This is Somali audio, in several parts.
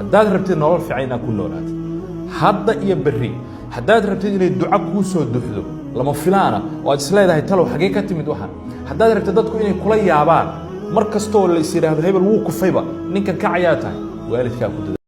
haddaad rabtid nolol fiican inaad ku noolaato hadda iyo berri haddaad rabtid inay duco kuu soo duxdo lama filaana oo aad isleedahay talow xagee ka timid waxaan haddaad rabtid dadku inay kula yaabaan mar kastoo la is yidhaahdo hebel wuu kufayba ninkan kacayaa tahay waalidkaa ku dada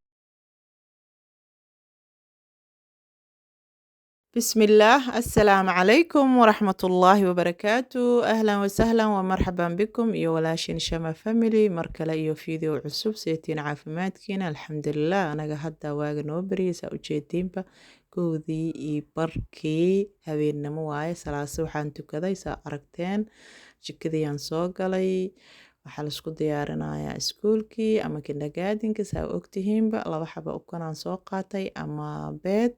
بسم الله السلام عليكم ورحمة الله وبركاته أهلا وسهلا ومرحبا بكم إيو ولاشين شما فاميلي مركلا إيو فيديو عصوب سيتين عافماتكينا الحمد لله أنا قهدا واغن وبري سأوجيتين با كودي إي بركي هبين نمواي سلاسة وحان تكذا سا أركتين جكذي ينصوغالي waxaa la isku diyaarinayaa iskuulkii ama kindergartenka saa ogtihiinba laba xaba ukunaan soo qaatay ama beed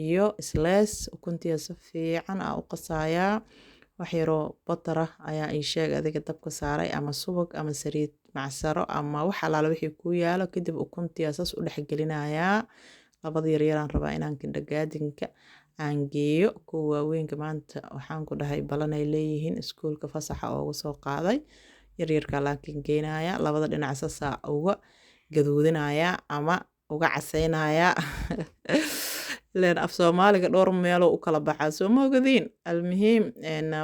iyo islees ukuntiya si fiican u qasayaa wax yaroo batar ah ayaa ii sheeg adiga dabka saaray ama subag ama saliid macsaro ama wax alaala wixii ku yaalo kadib ukuntiya saas u dhexgelinayaa labada yaryaraan rabaa inaan kindergartenka aan geeyo kuwa waaweynka maanta waxaan ku dhahay balanay leeyihiin iskuulka fasaxa ooga soo qaaday yaryarka laakiin geenaya labada dhinac sasaa uga gaduudinaya ama uga casaynaya leen af Soomaaliga dhowr meel oo u kala baxaa soo moogadiin almuhiim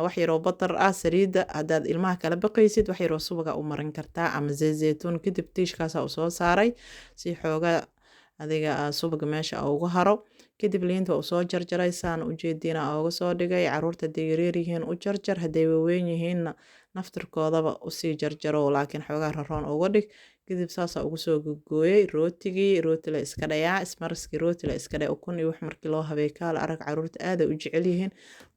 wax yaroo batar ah saliida hadaad ilmaha kala baqaysid wax yaroo subaga u marin kartaa ama zeytuun kadib tiishkaas u soo saaray si xooga adiga subaga meesha ugu haro kadib liinta u soo jarjaraysaan u jeedina uga soo dhigay caruurta deegareer yihiin u jarjar haday weyn yihiin naftirkoodaba u sii jarjaro laakiin xoogaa raroon uga dhig kadib saasa ugu soo gogooyay rooti la iska dhayaa ismarski rooti la iska dhay ukun iyo wax markii loo habay kaala arag caruurta aad u jecel yihiin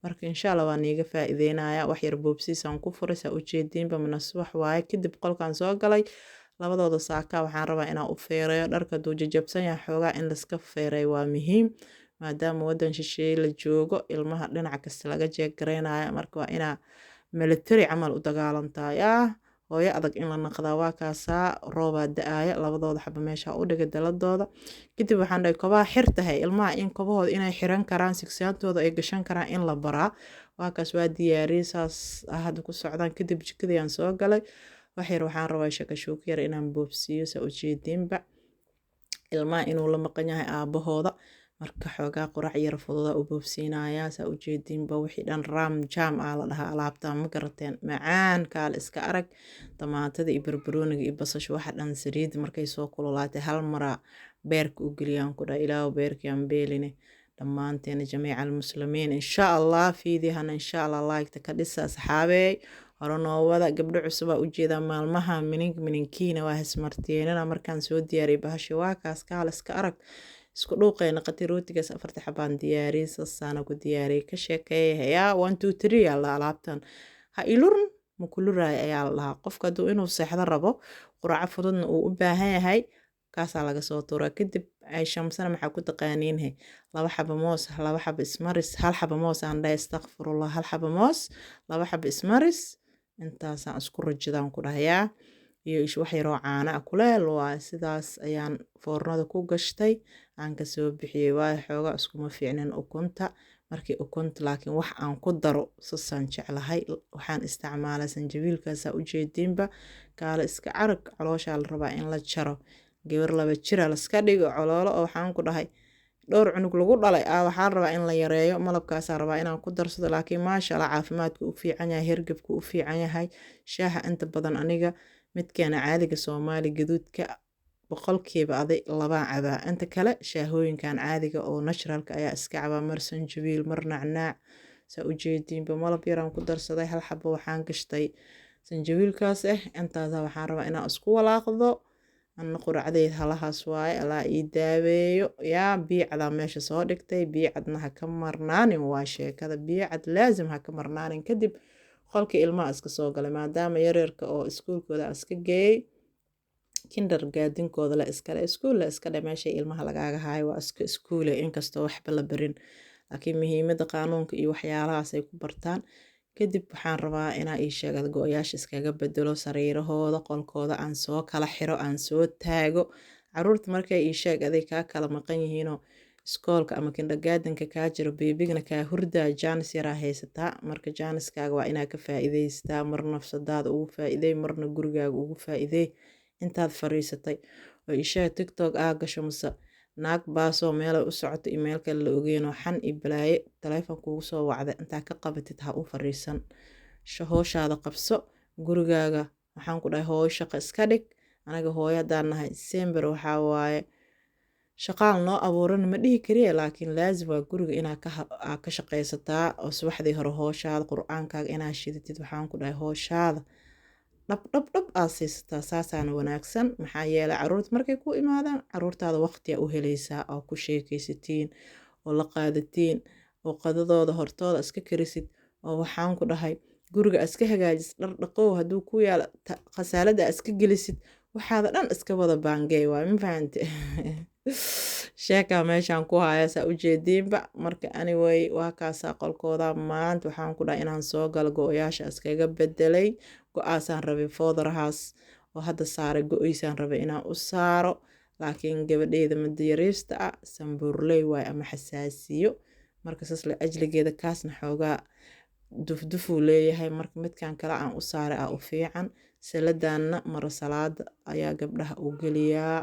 marka insha Allah waan iiga faa'iideynaya wax yar boobsiisan ku furaysa u jeedinba manasbax waaye kadib qolkan soo galay labadooda saaka waxaan rabaa inaan u feereeyo dharka duu jajabsan yahay xoogaa in la iska feereeyo waa muhiim maadaama wadan shisheeye la joogo ilmaha dhinac kasta laga jeeg gareynayo marka waa inaa military camal u dagaalantaa hooyo adag in la naqdaa waa kaasaa roobaa da-aaya labadooda xaba meesha u dhigay daladooda kadib waxaan dhahay kobaha xirtahay ilmaha in kobahooda inay xiran karaan sigsaantooda ay gashan karaan in la baraa waa kaas waa diyaariyey saas hadda ku socdaan kadib jikadayaan soo galay wax yar waxaan rabaa shakashuuka yar inaan boobsiiyo saa ujeediinba ilmaha inuu la maqan yahay aabahooda marka xoogaa qurac yar fududa u boobsiinayaa saa ujeediinba wixii dhan ram jam la dhahaa alaabta ma garateen macaan kaal iska arag tamaatada iyo barbarooniga iyo basasha waxa dhan saliid markay soo kululaatay hal mara beerka u geliyaan ku dhahay ilaahu beerkiyaan beeline dhammaanteena jamiica almuslimiin insha Allah fiidihana insha Allah like ka dhisa asxaabey horanoowada gabdho cusub u jeeda maalmaha mininkiina waa hasmarteenana markaan soo diyaariyay bahasha waa kaas kaal iska arag isku dhuuqayna qati rootigaas afarta xabaan diyaariyay saana ku diyaariyay ka sheekeeyay 1 2 3 yalla alaabtan ha ilurn mukuluraay ayaa la dhahaa qofka haduu inuu seexdo rabo quraac fududna uu u baahan yahay kaasaa laga soo tuuraa kadib ay shamsana maxaa ku taqaaniinhay laba xaba moos laba xaba ismaris hal xaba moos aan dhahay astaghfirullah hal xaba moos laba xaba ismaris intaasaan isku rajadaan ku dhahayaa iyo wax yaroo caana kuleel waa sidaas ayaan foornada ku gashtay aan ka soo bixiyay waa xoogaa iskuma fiicnin ukunta markii ukunta laakiin wax aan ku daro sasaan jeclahay waxaan isticmaalay sanjabiilkaas u jeedinba kaala iska arag caloosha la rabaa in la jaro gabar laba jira la iska dhigo caloolo oo waxaan ku dhahay dhowr cunug lagu dhalay waxaan rabaa in la yareeyo malabkaas rabaa inaan ku darsado laakiin maasha Allah caafimaadku u fiican yahay hergebku u fiican yahay shaaha inta badan aniga midkeena caadiga Soomaali gaduudka boqolkiiba aday laba caba inta kale shaahooyinkan caadiga oo naturalka ayaa iska caba mar sanjabiil mar nacnaac saa u jeedinba malab yaraan ku darsaday hal xabo waxaan gashtay sanjabiilkaas intaas waxaan rabaa inaan isku walaaqdo أنا قرعديد هلاهاس واي ألا إيدابيو يا بيعدا ماشي soo dhigtay biicadna ha ka marnaanin waa sheekada biicad laazim ha ka marnaanin kadib qolka ilmaha iska soo galay maadaama yaryarka oo iskuulkooda iska geeyay kindergartenkooda la iska leh iskuul la iska dheh meesha ilmaha lagaaga haayo waa iska iskuule inkastoo waxba la barin laakiin muhiimada qaanuunka iyo waxyaalahaas ay ku bartaan kadib waxaan rabaa inaan ii sheegad go'yaasha iskaga bedelo sariirahooda qolkooda aan soo kala xiro aan soo taago caruurta markay ii sheeg aday ka kala maqan yihiinoo iskoolka ama kindergartenka ka jiro beebigna ka hurdaa jaanis yara haysataa marka jaaniskaaga waa inaa ka faa'iideystaa mar nafsadaada ugu faa'iideey marna gurigaaga ugu faa'iideey intaad fariisatay oo ishaa tiktok aa gasho mase naag baasoo meelay u socoto iyo meel kale la ogeenoo xan iyo balaaye taleefon kugu soo wacda intaa ka qabatid ha u fariisan hooshaada qabso gurigaaga waxaan ku dhahay hooyo shaqo iska dhig anaga hooyo haddaan nahay sember waxaa waaye shaqaal noo abuuran ma dhihi kariya laakiin laazim waa guriga inaad ka shaqaysataa oo subaxdii hore hooshaada qur-aankaaga inaad shidatid waxaan ku dhahay hooshaada dhab aad siisataa saasaana wanaagsan maxaa yeelay caruurta markay ku imaadaan caruurtaada waqtiyaa u helaysaa oo ku sheekaysatiin oo la qaadatiin oo qadadooda hortooda iska karisid oo waxaan ku dhahay guriga iska hagaajis dhar dhaqow hadduu ku yaala khasaalada iska gelisid waxaada dhan iska wada baangey waay ma fahante sheekaa meeshaan ku haya saa ujeediinba marka anyway waa kaasaa qolkooda maanta waxaan ku dhahay inaan soo galo go-oyaasha iskaga bedelay go-aasaan rabay foodarahaas oo hadda saaray go-oysaan rabay inaan u saaro laakiin gabadheeda madiyariista ah sambuurley waay ama xasaasiyo marka sasle ajligeeda kaasna xoogaa dufdufuu leeyahay marka midkan kale aan u saaray u fiican saladaanna maro salaada ayaa gabdhaha u geliyaa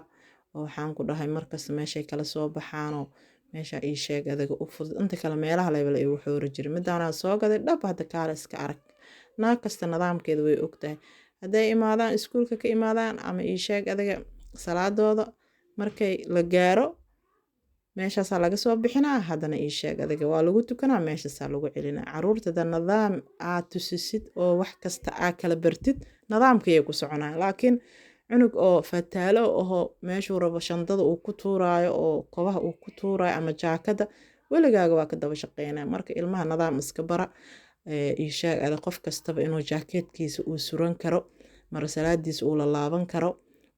oo waxaan ku dhahay markasta meeshay kala soo baxaanoo meesha ii sheeg adaga u fudud inta kale meelaha leebala igu xoori jiray midaanaa soo gaday dhab hadda kaale iska arag naag kasta nidaamkeeda way ogtahay hadday imaadaan iskuulka ka imaadaan ama ii sheeg adaga salaadooda markay la gaaro meeshaasaa laga soo bixinaa haddana ii sheeg adaga waa lagu tukanaa meeshaasaa lagu celinaa caruurtada nidaam aad tusisid oo wax kasta aa kala bartid nidaamkayay ku soconaa laakiin cunug oo fataalo ahoo meeshuu rabo shandada uu ku tuuraayo oo kobaha uu ku tuuraayo ama jaakada weligaaga waa ka daba shaqeynaa marka ilmaha nidaam iska bara ii sheeg ada qof kastaba inuu jaakeedkiisa uu suran karo mara salaadiisa uu la laaban karo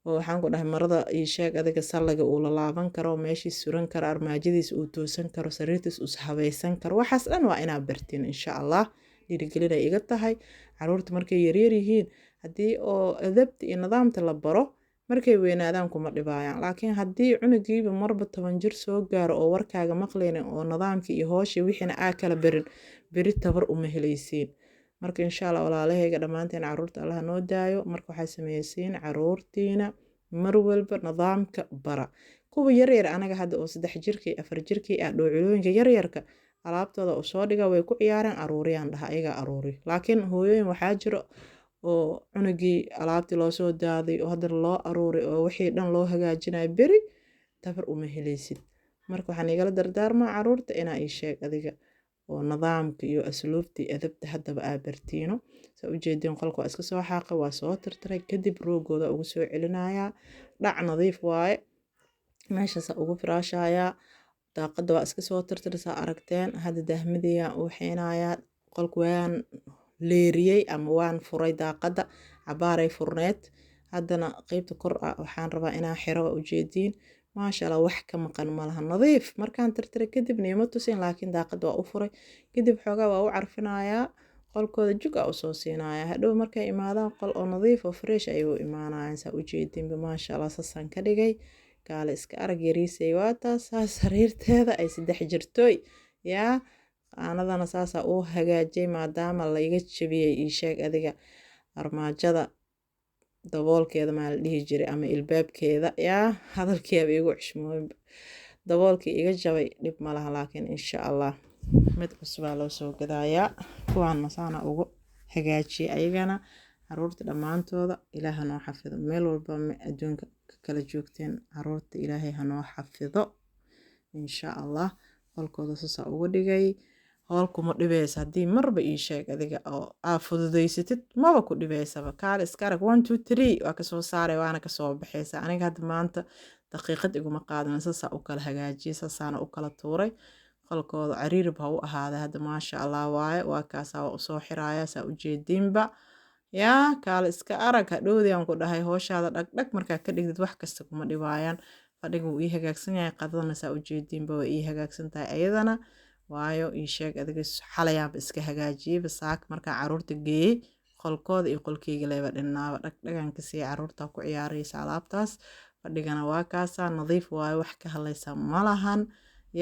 oo waxaan ku dhahay marada ii sheeg adiga sallaga uu la laaban karo meeshii suran karo armaajadiisa uu toosan karo sariirtiisa uu habaysan karo waxaas dhan waa inaa bartiin insha allah dhiirigelinay iga tahay caruurta markay yaryar yihiin haddii oo adabta iyo nidaamta la baro markay weynaadaan kuma dhibaayaan laakiin haddii cunugiiba marba 10 jir soo gaaro oo warkaaga maqlaynin oo nidaamkii iyo hooshii wixiina aa kala barin beri tabar uma helaysiin marka insha allah walaalahayga dhammaanteen caruurta allaha noo daayo marka waxay sameeysiin caruurtiina mar walba nidaamka bara kuwa yaryar anaga hadda oo 3 jirkii 4 jirkii ah dhowculooyinka yaryarka alaabtooda u soo dhiga way ku ciyaareen aruuriyaan dhaha ayaga aruuri laakiin hooyooyin waxaa jiro oo cunugii alaabtii loo soo daaday oo haddana loo aruuray oo wixii dhan loo hagaajinayo beri tabar uma helaysid marka waxaan igala dardaarmaa caruurta inaa ii sheeg adiga oo nidaamka iyo asluubta iyo adabta haddaba aa bartiino saa ujeediin qolka waa iska soo xaaqa waa soo tirtiray kadib roogooda ugu soo celinayaa dhac nadiif waaye meeshaasa ugu firaashayaa daaqada waa iska soo tirtirsaa aragteen hadda dahmadiyaan u xiinayaa qolka waan leeriyey ama waan furay daaqada cabaaray furneed haddana qeybta kor ah waxaan rabaa inaan xiro waa ujeediin maasha allah wax ka maqan malaha nadiif markaan tirtiray kadib niimo tusin laakiin daaqada waa u furay kadib xoogaa waa u carfinayaa qolkooda jug aa usoo siinayaa hadhow markay imaadaan qol oo nadiif oo fresh ayay u imaanayaan saa ujeediinba maasha allah sasaan ka dhigay gaale iska arag yariisay waa taasaa sariirteeda ay 3 jirtooy yaa qaanadana saasaa uu hagaajiyay maadaama la iga jabiyey ii sheeg adiga armaajada daboolkeeda maa la dhihi jiray ama ilbaabkeeda yaa hadalkeeba igu cishmooy daboolkii iga jabay dhib ma laha laakiin insha allah mid cusubaa loo soo gadayaa kuwaan masaana ugu hagaajiyay ayagana caruurta dhammaantooda ilaah hanoo xafido meel walba adduunka ka kala joogteen caruurta ilaahay hanoo xafido insha allah qolkooda saasaa ugu dhigay hool kuma dhibaysa haddii marba ii sheeg adiga oo aa fududaysatid maba ku dhibaysaba kaale iska arag 1 2 3 waa kasoo saaray waana kasoo baxaysa aniga hadda maanta daqiiqad iguma qaadan saasaa u kala hagaajiyay saasaana u kala tuuray qolkooda cariirib ha u ahaaday hadda maasha allah waaye waa kaasaa waa usoo xiraaya saa ujeediinba yaa kaale iska arag hadhowdiyaan ku dhahay hooshaada dhagdhag markaa ka dhigdid wax kasta kuma dhibaayaan fadhiga wuu ii hagaagsan yahay qadadana saa ujeediinba waa ii hagaagsan tahay ayadana waayo ii sheeg adiga xalayaanba iska hagaajiyeyba saak markaa caruurta geeyey qolkooda iyo qolkeyga leeba dhinnaaba dhagdhagan kasii caruurta ku ciyaaraysa alaabtaas fadhigana waa kaasaa nadiif waayo wax ka hadlaysa ma lahan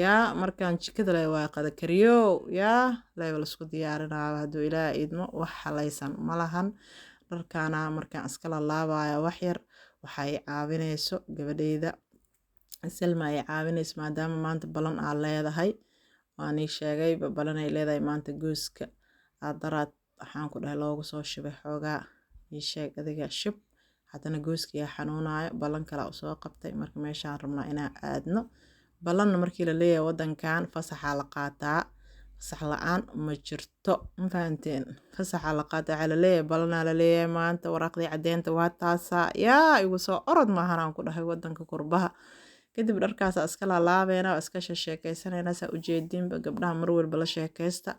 yaa markaan jikada le waa qada kariyo yaa leeba laisku diyaarinaayo hadduu ilaaha idmo wax halaysan ma lahan dharkaana markaan iska lalaabaya wax yar waxay caawinayso gabadheyda Salma ay caawinayso maadaama maanta balan aa leedahay waan ii sheegay balan ay leedahay maanta gooska daraad waxaan ku dhahay loogu soo shubay xoogaa ii sheeg adiga shub haddana gooskiyaa xanuunayo balan kale u soo qabtay marka meeshaan rabnaa inaan aadno balanna markii la leeyahay waddankan fasaxa la qaataa fasax la-aan ma jirto ma fahanteen fasaxa la qaataa waxaa la leeyahay balanaa la leeyahay maanta waraaqdii caddeynta waa taasaa yaa igu soo orod maahan aan ku dhahay waddanka kurbaha kadib dharkaasa iska laalaabeena oo iska sheekaysanayna saa ujeedinba gabdhaha mar walba la sheekaysta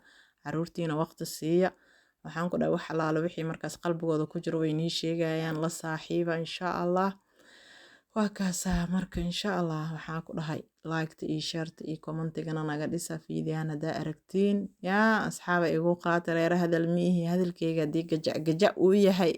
caruurtiina waqti siiya waxaan ku dhahay wax alaalo wixii markaas qalbigooda ku jiro way nii sheegayaan la saaxiiba insha allah waa kaasaa marka insha allah waxaan ku dhahay liketa iyo sharta iyo commentigana naga dhisa fiidiyaan haddaa aragtiin yaa asxaaba igu qaata reera hadal miihi hadalkeyga haddii gajac uu yahay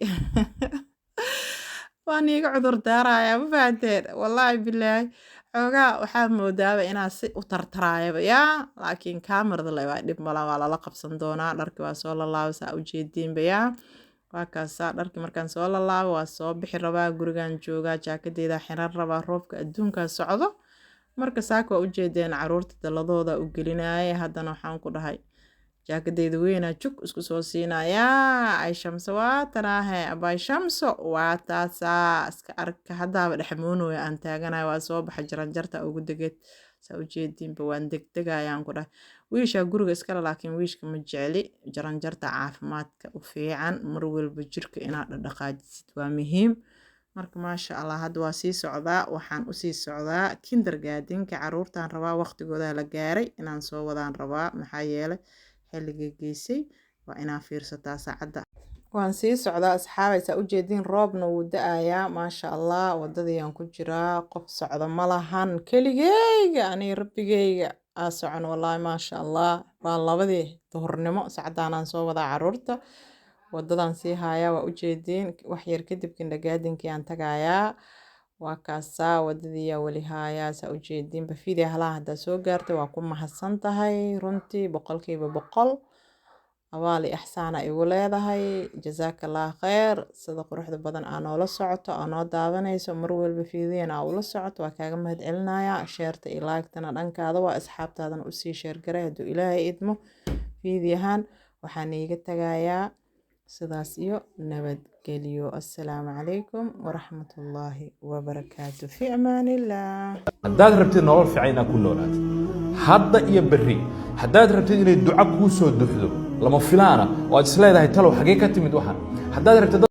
waan iiga cudur daarayaa ma fahanteen wallaahi bilaahi xoogaa waxaa moodaaba inaa si u tartaraayaba yaa laakiin kaamarada le waa dhib mala waa lala qabsan doonaa dharki waa soo lalaaba saa ujeediinba yaa waa kaasaa dharki markaan soo lalaabo waa soo bixi rabaa gurigan joogaa jaakadeeda xiran rabaa roobka adduunkaa socdo marka saaka waa ujeedeen caruurta daladooda u gelinaya haddana waxaan ku dhahay jaakadeeda weynaa jug isku soo siinayaa ay shamso waa tanaahe abay shamso waa taasaa iska arka haddaaba dhexmoonooya aan taaganayo waa soo baxa jaranjarta ugu degeed saa ujeediinba waan degdegayaan ku dhahay wiishaa guriga iskale laakiin wiishka ma jecli jaranjarta caafimaadka u fiican mar walba jirka inaad dhaqaajisid waa muhiim marka maasha allah hadda waa sii socdaa waxaan usii socdaa kindergaadinka caruurtaan rabaa waqtigooda la gaaray inaan soo wadaan rabaa maxaa yeelay xilliga geysay waa inaan fiirsataa saacadda waan sii socdaa asxaabay saa ujeediin roobna wuu da-ayaa maasha allah wadadayaan ku jiraa qof socda ma lahan keligeyga anii rabbigeyga aa socon wallaahi maasha allah waa 2 duhurnimo saacadaanaan soo wadaa caruurta wadadan sii haayaa waa ujeediin wax yar kadib kindergaadinkii aan tagayaa waa kaasaa wadadiiyaa weli haayaa saa ujeediinba fiideo halaha haddaa soo gaartay waa ku mahadsan tahay runtii 100% abaal iyo ixsaana igu leedahay jazaaka allah khayr sida quruxda badan aa noola socoto aa noo daawanayso mar walba fiidiyana aa ula socoto waa kaaga mahad celinayaa sheerta iyo laagtana dhankaada waa asxaabtaadana usii sheergaray hadduu ilaahay idmo fiidiyahan waxaan iiga tagayaa sidaas iyo nabadgelyo assalaamu calaykum waraxmatullaahi wabarakaatu fi amaanillaah haddaad rabtid nolol fiican inaad ku noolaato hadda iyo berri haddaad rabtid inay duco kuu soo duxdo lama filaana oo aad isleedahay talow xagee ka timid waxaan haddaad rabtid